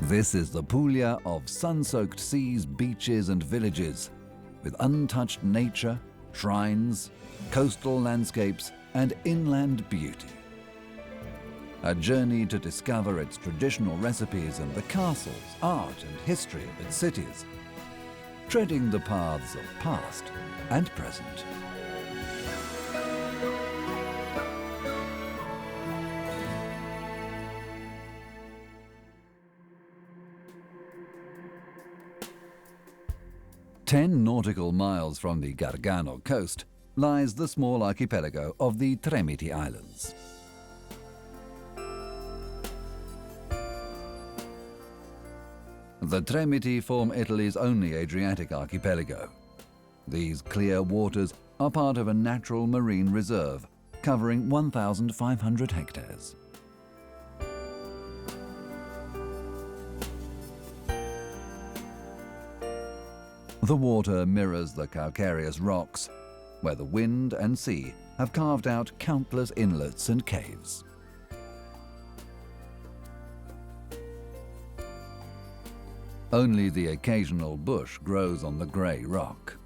This is the Puglia of sun-soaked seas, beaches and villages, with untouched nature, shrines, coastal landscapes and inland beauty. A journey to discover its traditional recipes and the castles, art and history of its cities, treading the paths of past and present. Ten nautical miles from the Gargano coast lies the small archipelago of the Tremiti Islands. The Tremiti form Italy's only Adriatic archipelago. These clear waters are part of a natural marine reserve covering 1,500 hectares. The water mirrors the calcareous rocks, where the wind and sea have carved out countless inlets and caves. Only the occasional bush grows on the grey rock.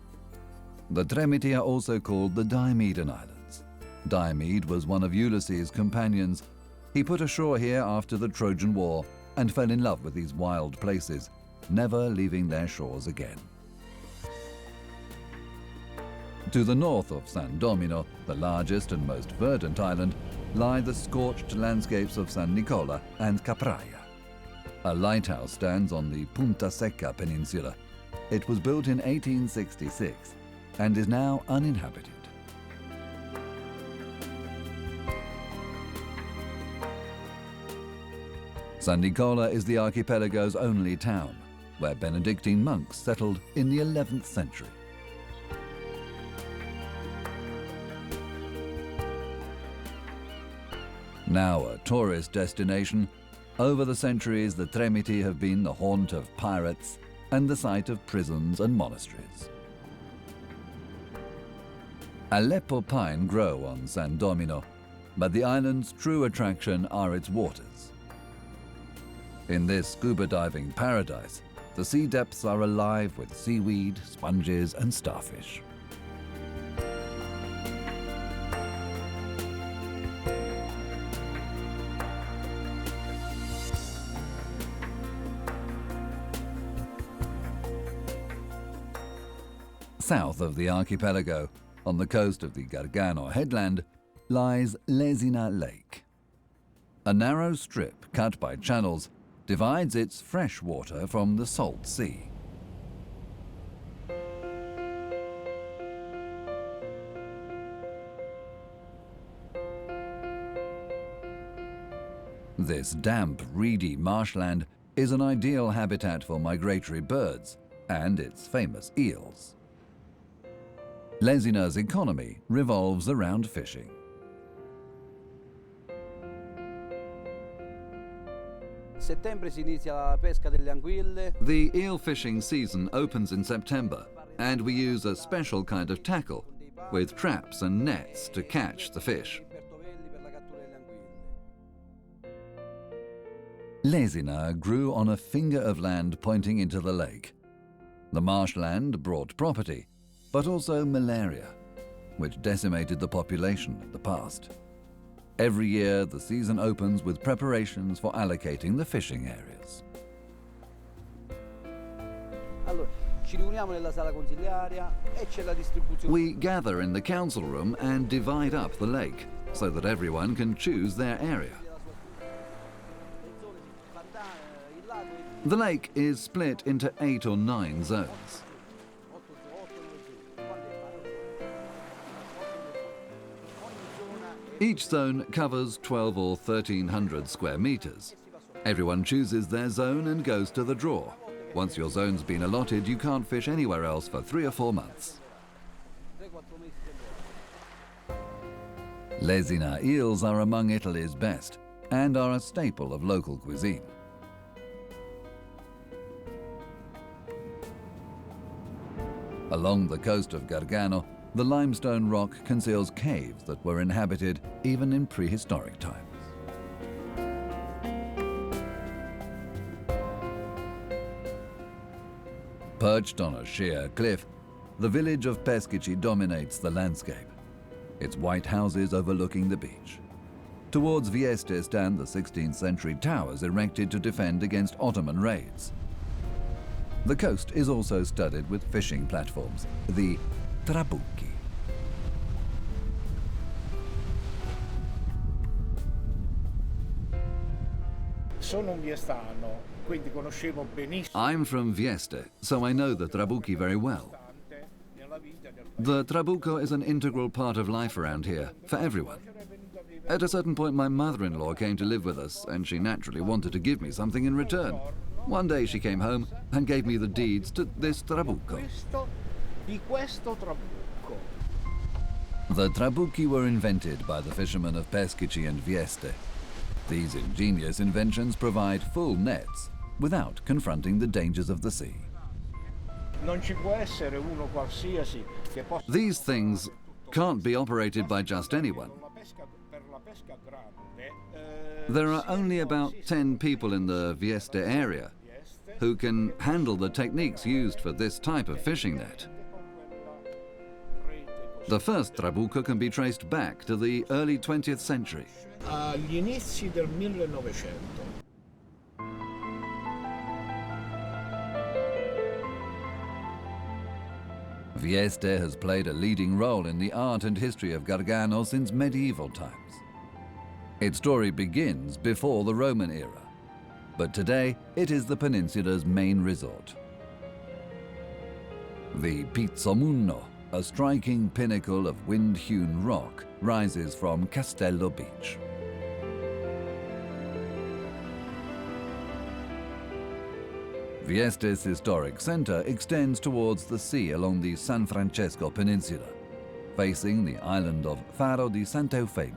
The Tremiti are also called the Diomedan Islands. Diomede was one of Ulysses' companions. He put ashore here after the Trojan War and fell in love with these wild places, never leaving their shores again. To the north of San Domino, the largest and most verdant island, lie the scorched landscapes of San Nicola and Capraia. A lighthouse stands on the Punta Secca peninsula. It was built in 1866 and is now uninhabited. San Nicola is the archipelago's only town, where Benedictine monks settled in the 11th century. Now a tourist destination, over the centuries the Tremiti have been the haunt of pirates and the site of prisons and monasteries. Aleppo pine grow on San Domino, but the island's true attraction are its waters. In this scuba diving paradise, the sea depths are alive with seaweed, sponges and starfish. South of the archipelago, on the coast of the Gargano headland, lies Lesina Lake. A narrow strip cut by channels divides its fresh water from the salt sea. This damp, reedy marshland is an ideal habitat for migratory birds and its famous eels. Lesina's economy revolves around fishing. The eel fishing season opens in September, and we use a special kind of tackle with traps and nets to catch the fish. Lesina grew on a finger of land pointing into the lake. The marshland brought property, but also malaria, which decimated the population in the past. Every year, the season opens with preparations for allocating the fishing areas. We gather in the council room and divide up the lake so that everyone can choose their area. The lake is split into 8 or 9 zones. Each zone covers 12 or 1,300 square meters. Everyone chooses their zone and goes to the draw. Once your zone's been allotted, you can't fish anywhere else for 3 or 4 months. Lesina eels are among Italy's best and are a staple of local cuisine. Along the coast of Gargano, the limestone rock conceals caves that were inhabited even in prehistoric times. Perched on a sheer cliff, the village of Peschici dominates the landscape, its white houses overlooking the beach. Towards Vieste stand the 16th century towers erected to defend against Ottoman raids. The coast is also studded with fishing platforms, the trabucchi. Sono un viestano, quindi conoscevo benissimo. I'm from Vieste, so I know the trabucchi very well. The trabucco is an integral part of life around here, for everyone. At a certain point, my mother-in-law came to live with us, and she naturally wanted to give me something in return. One day she came home and gave me the deeds to this trabucco. The trabucchi were invented by the fishermen of Peschici and Vieste. These ingenious inventions provide full nets without confronting the dangers of the sea. These things can't be operated by just anyone. There are only about 10 people in the Vieste area who can handle the techniques used for this type of fishing net. The first trabucco can be traced back to the early 20th century. Agli inizi del 1900. Vieste has played a leading role in the art and history of Gargano since medieval times. Its story begins before the Roman era, but today it is the peninsula's main resort. The Pizzomunno, a striking pinnacle of wind-hewn rock, rises from Castello Beach. Vieste's historic center extends towards the sea along the San Francesco Peninsula, facing the island of Faro di Santa Eufemia.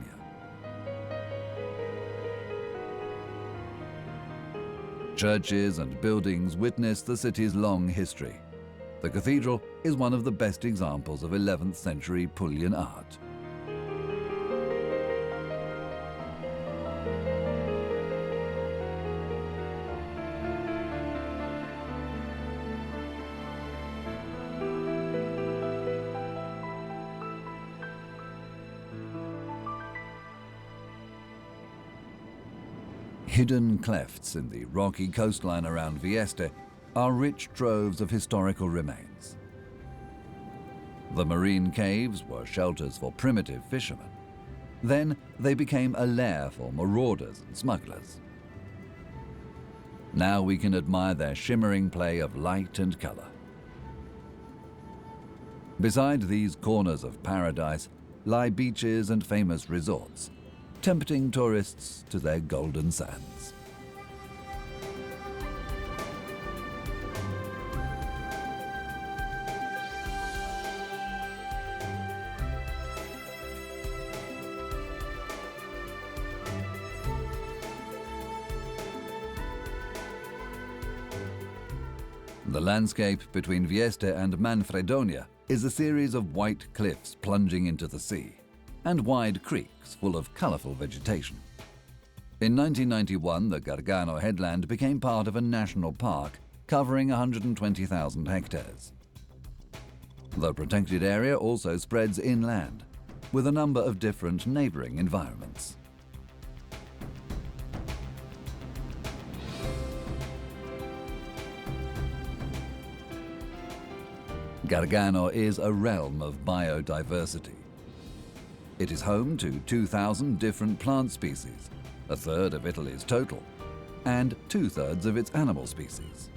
Churches and buildings witness the city's long history. The cathedral is one of the best examples of 11th century Puglian art. Hidden clefts in the rocky coastline around Vieste are rich troves of historical remains. The marine caves were shelters for primitive fishermen. Then they became a lair for marauders and smugglers. Now we can admire their shimmering play of light and color. Beside these corners of paradise lie beaches and famous resorts, tempting tourists to their golden sands. The landscape between Vieste and Manfredonia is a series of white cliffs plunging into the sea, and wide creeks full of colorful vegetation. In 1991, the Gargano headland became part of a national park covering 120,000 hectares. The protected area also spreads inland, with a number of different neighboring environments. Gargano is a realm of biodiversity. It is home to 2,000 different plant species, a third of Italy's total, and 2/3 of its animal species.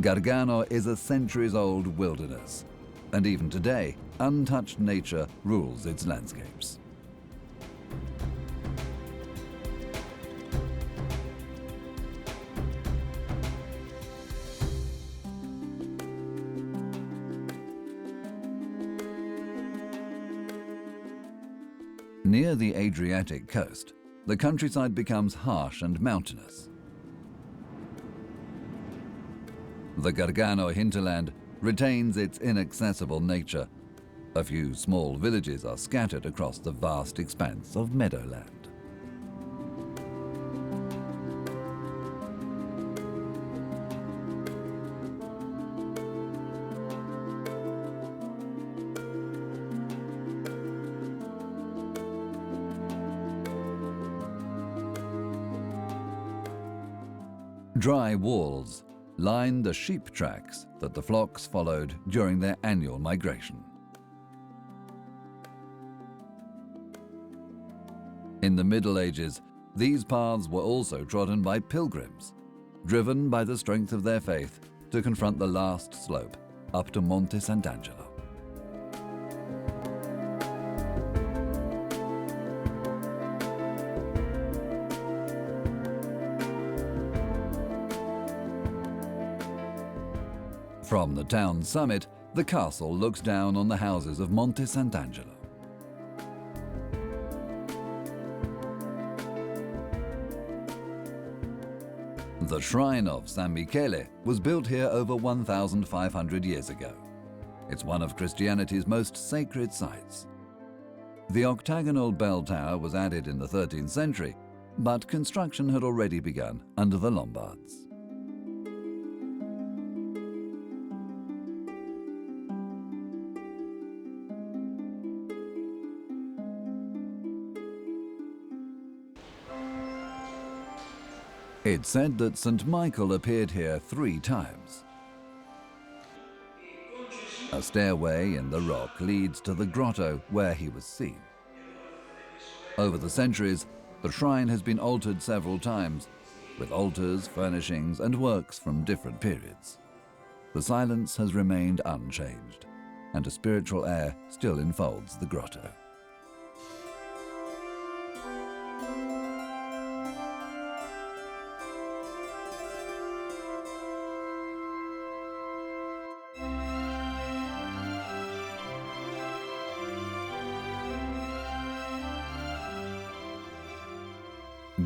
Gargano is a centuries-old wilderness, and even today, untouched nature rules its landscapes. Near the Adriatic coast, the countryside becomes harsh and mountainous. The Gargano hinterland retains its inaccessible nature. A few small villages are scattered across the vast expanse of meadowland. Dry walls line the sheep tracks that the flocks followed during their annual migration. In the Middle Ages, these paths were also trodden by pilgrims, driven by the strength of their faith to confront the last slope up to Monte Sant'Angelo. From the town summit, the castle looks down on the houses of Monte Sant'Angelo. The shrine of San Michele was built here over 1,500 years ago. It's one of Christianity's most sacred sites. The octagonal bell tower was added in the 13th century, but construction had already begun under the Lombards. It's said that St. Michael appeared here 3 times. A stairway in the rock leads to the grotto where he was seen. Over the centuries, the shrine has been altered several times, with altars, furnishings, and works from different periods. The silence has remained unchanged, and a spiritual air still enfolds the grotto.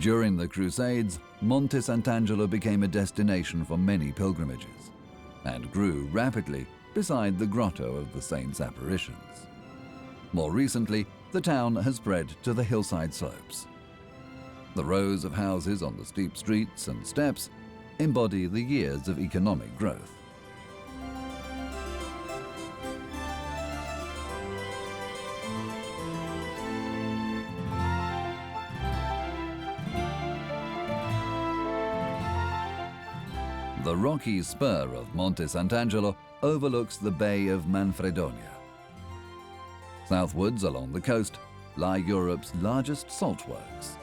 During the Crusades, Monte Sant'Angelo became a destination for many pilgrimages and grew rapidly beside the grotto of the saint's apparitions. More recently, the town has spread to the hillside slopes. The rows of houses on the steep streets and steps embody the years of economic growth. The rocky spur of Monte Sant'Angelo overlooks the Bay of Manfredonia. Southwards along the coast lie Europe's largest salt works.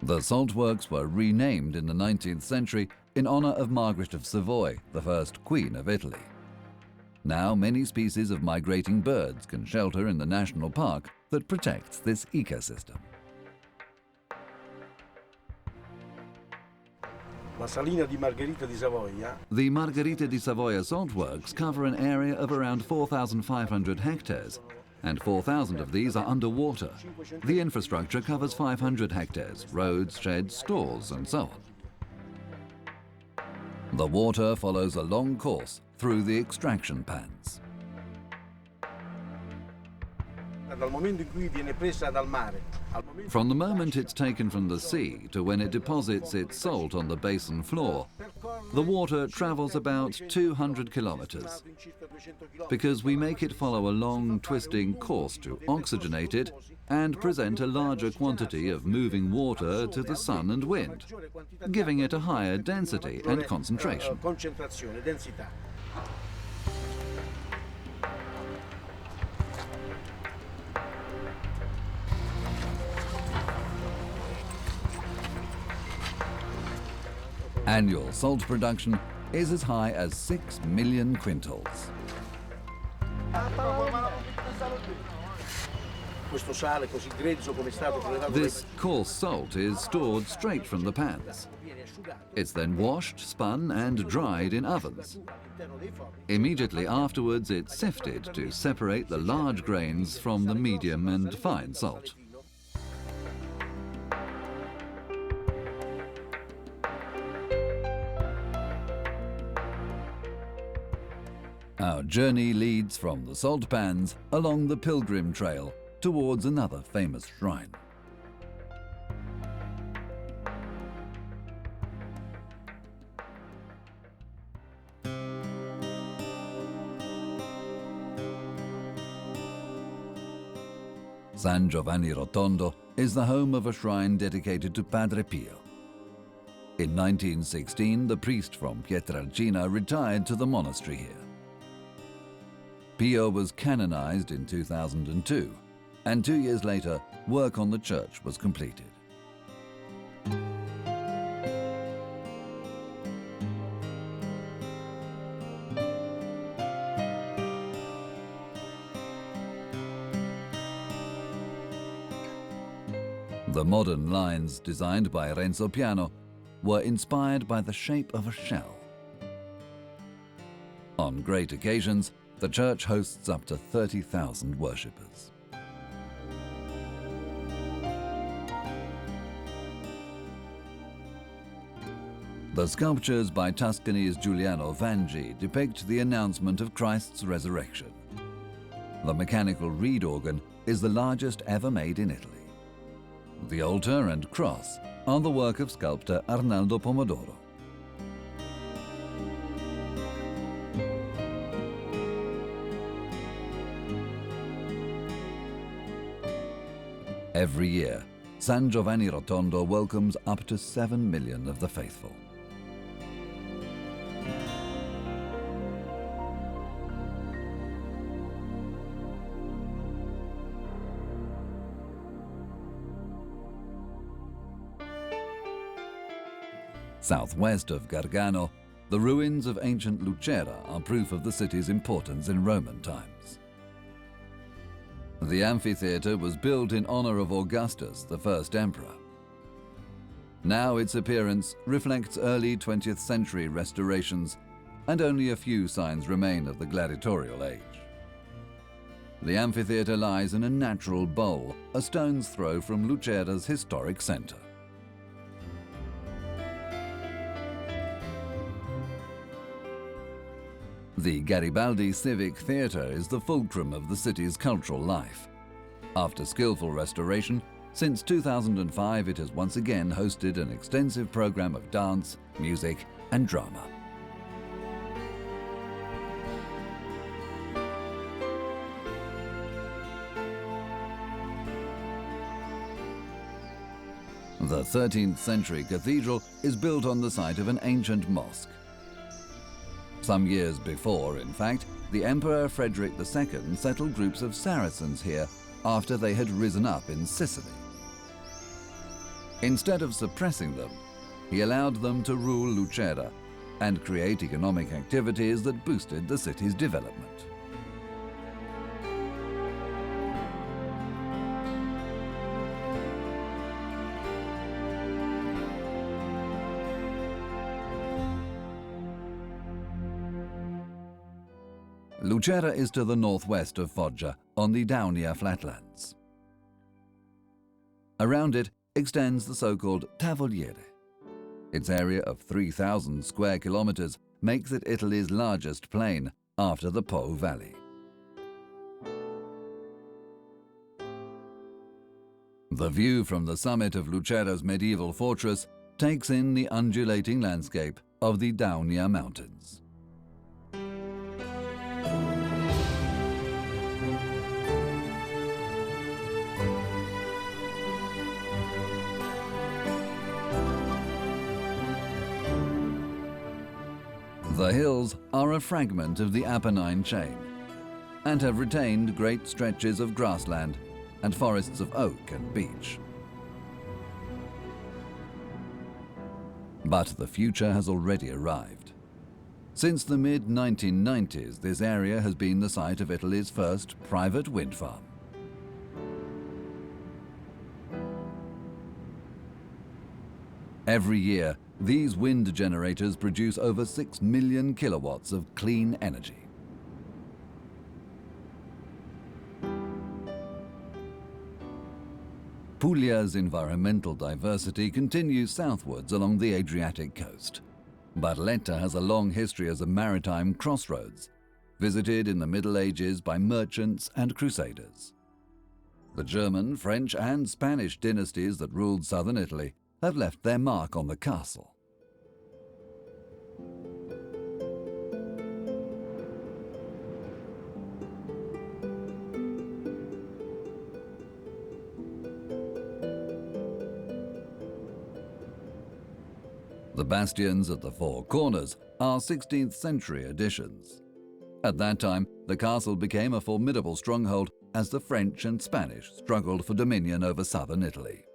The salt works were renamed in the 19th century in honor of Margaret of Savoy, the first Queen of Italy. Now many species of migrating birds can shelter in the national park that protects this ecosystem. The Margherita di Savoia salt works cover an area of around 4,500 hectares, and 4,000 of these are underwater. The infrastructure covers 500 hectares, roads, sheds, stores, and so on. The water follows a long course through the extraction pans. From the moment it's taken from the sea to when it deposits its salt on the basin floor, the water travels about 200 kilometers. Because we make it follow a long, twisting course to oxygenate it and present a larger quantity of moving water to the sun and wind, giving it a higher density and concentration. Annual salt production is as high as 6 million quintals. This coarse salt is stored straight from the pans. It's then washed, spun and dried in ovens. Immediately afterwards, it's sifted to separate the large grains from the medium and fine salt. Our journey leads from the salt pans along the pilgrim trail towards another famous shrine. San Giovanni Rotondo is the home of a shrine dedicated to Padre Pio. In 1916, the priest from Pietrelcina retired to the monastery here. Pio was canonized in 2002, and 2 years later, work on the church was completed. The modern lines designed by Renzo Piano were inspired by the shape of a shell. On great occasions, the church hosts up to 30,000 worshippers. The sculptures by Tuscany's Giuliano Vangi depict the announcement of Christ's resurrection. The mechanical reed organ is the largest ever made in Italy. The altar and cross are the work of sculptor Arnaldo Pomodoro. Every year, San Giovanni Rotondo welcomes up to 7 million of the faithful. Southwest of Gargano, the ruins of ancient Lucera are proof of the city's importance in Roman times. The amphitheatre was built in honor of Augustus, the first emperor. Now its appearance reflects early 20th century restorations, and only a few signs remain of the gladiatorial age. The amphitheatre lies in a natural bowl, a stone's throw from Lucera's historic centre. The Garibaldi Civic Theatre is the fulcrum of the city's cultural life. After skillful restoration, since 2005 it has once again hosted an extensive program of dance, music and drama. The 13th century cathedral is built on the site of an ancient mosque. Some years before, in fact, the Emperor Frederick II settled groups of Saracens here after they had risen up in Sicily. Instead of suppressing them, he allowed them to rule Lucera and create economic activities that boosted the city's development. Lucera is to the northwest of Foggia, on the Daunia flatlands. Around it extends the so-called Tavoliere. Its area of 3,000 square kilometers makes it Italy's largest plain after the Po Valley. The view from the summit of Lucera's medieval fortress takes in the undulating landscape of the Daunia Mountains. The hills are a fragment of the Apennine chain and have retained great stretches of grassland and forests of oak and beech. But the future has already arrived. Since the mid-1990s, this area has been the site of Italy's first private wind farm. Every year, These wind generators produce over 6 million kilowatts of clean energy. Puglia's environmental diversity continues southwards along the Adriatic coast. Barletta has a long history as a maritime crossroads, visited in the Middle Ages by merchants and crusaders. The German, French and Spanish dynasties that ruled southern Italy have left their mark on the castle. The bastions at the four corners are 16th century additions. At that time, the castle became a formidable stronghold as the French and Spanish struggled for dominion over southern Italy.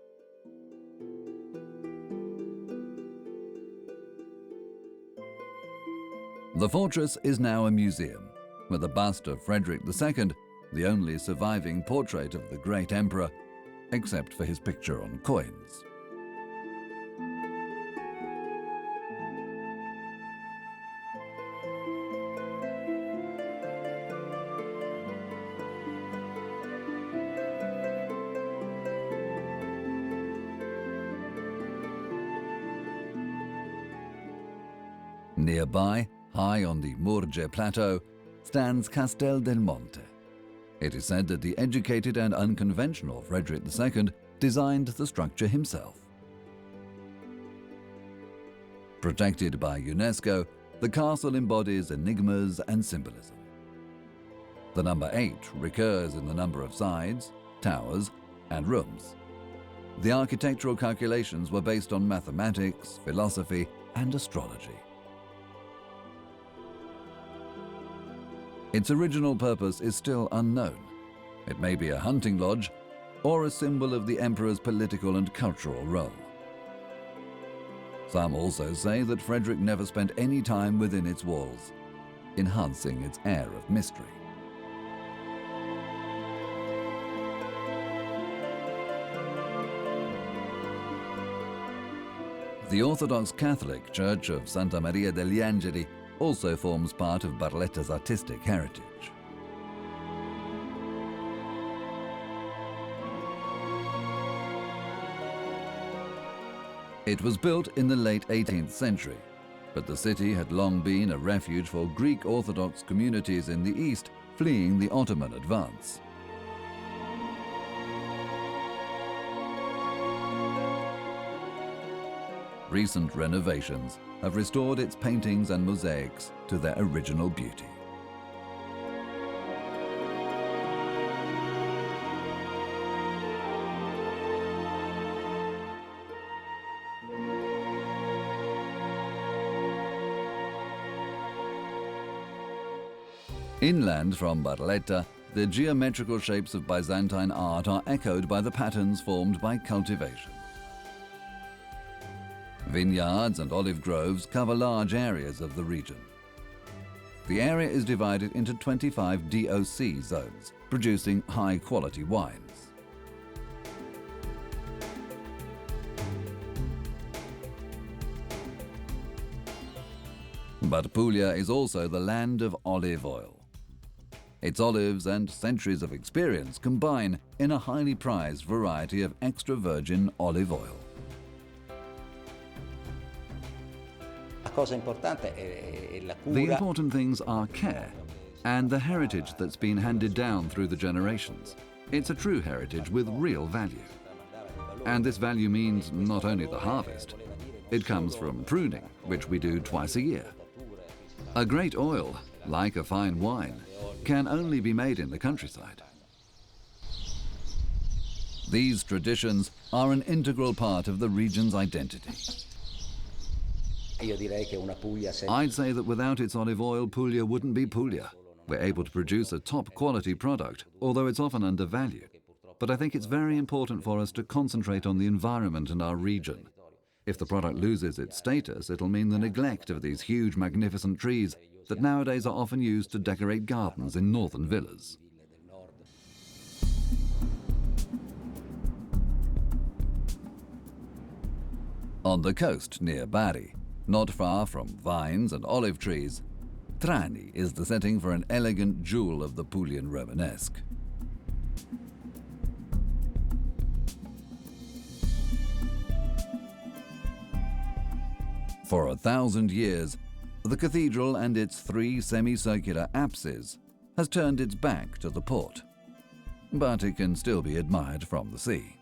The fortress is now a museum, with a bust of Frederick II, the only surviving portrait of the great emperor, except for his picture on coins. Nearby, high on the Murge Plateau, stands Castel del Monte. It is said that the educated and unconventional Frederick II designed the structure himself. Protected by UNESCO, the castle embodies enigmas and symbolism. The number 8 recurs in the number of sides, towers, and rooms. The architectural calculations were based on mathematics, philosophy, and astrology. Its original purpose is still unknown. It may be a hunting lodge or a symbol of the emperor's political and cultural role. Some also say that Frederick never spent any time within its walls, enhancing its air of mystery. The Orthodox Catholic Church of Santa Maria degli Angeli also forms part of Barletta's artistic heritage. It was built in the late 18th century, but the city had long been a refuge for Greek Orthodox communities in the east fleeing the Ottoman advance. Recent renovations have restored its paintings and mosaics to their original beauty. Inland from Barletta, the geometrical shapes of Byzantine art are echoed by the patterns formed by cultivation. Vineyards and olive groves cover large areas of the region. The area is divided into 25 DOC zones, producing high-quality wines. But Puglia is also the land of olive oil. Its olives and centuries of experience combine in a highly prized variety of extra virgin olive oil. The important things are care and the heritage that's been handed down through the generations. It's a true heritage with real value. And this value means not only the harvest. It comes from pruning, which we do twice a year. A great oil, like a fine wine, can only be made in the countryside. These traditions are an integral part of the region's identity. I'd say that without its olive oil, Puglia wouldn't be Puglia. We're able to produce a top-quality product, although it's often undervalued. But I think it's very important for us to concentrate on the environment and our region. If the product loses its status, it'll mean the neglect of these huge, magnificent trees that nowadays are often used to decorate gardens in northern villas. On the coast near Bari, not far from vines and olive trees, Trani is the setting for an elegant jewel of the Puglian Romanesque. For 1,000 years, the cathedral and its 3 semicircular apses has turned its back to the port, but it can still be admired from the sea.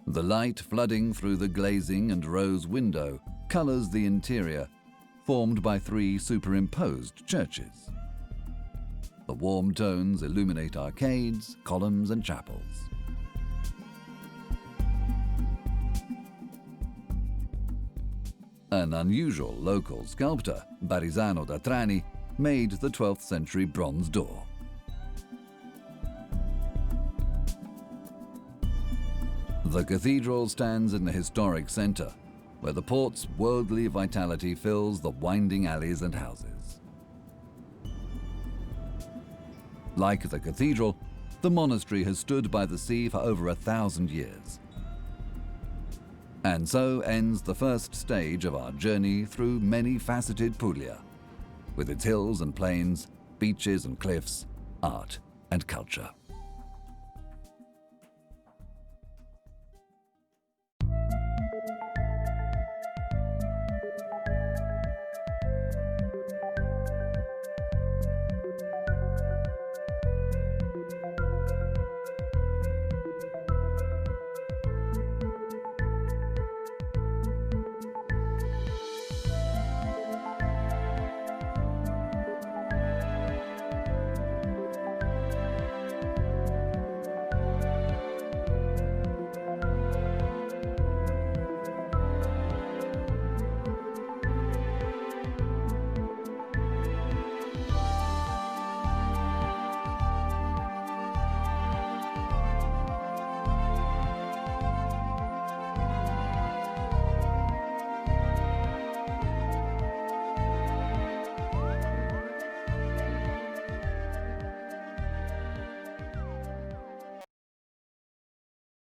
The light flooding through the glazing and rose window colours the interior, formed by 3 superimposed churches. The warm tones illuminate arcades, columns and chapels. An unusual local sculptor, Barisano da Trani, made the 12th century bronze door. The cathedral stands in the historic centre, where the port's worldly vitality fills the winding alleys and houses. Like the cathedral, the monastery has stood by the sea for over 1,000 years. And so ends the first stage of our journey through many-faceted Puglia, with its hills and plains, beaches and cliffs, art and culture.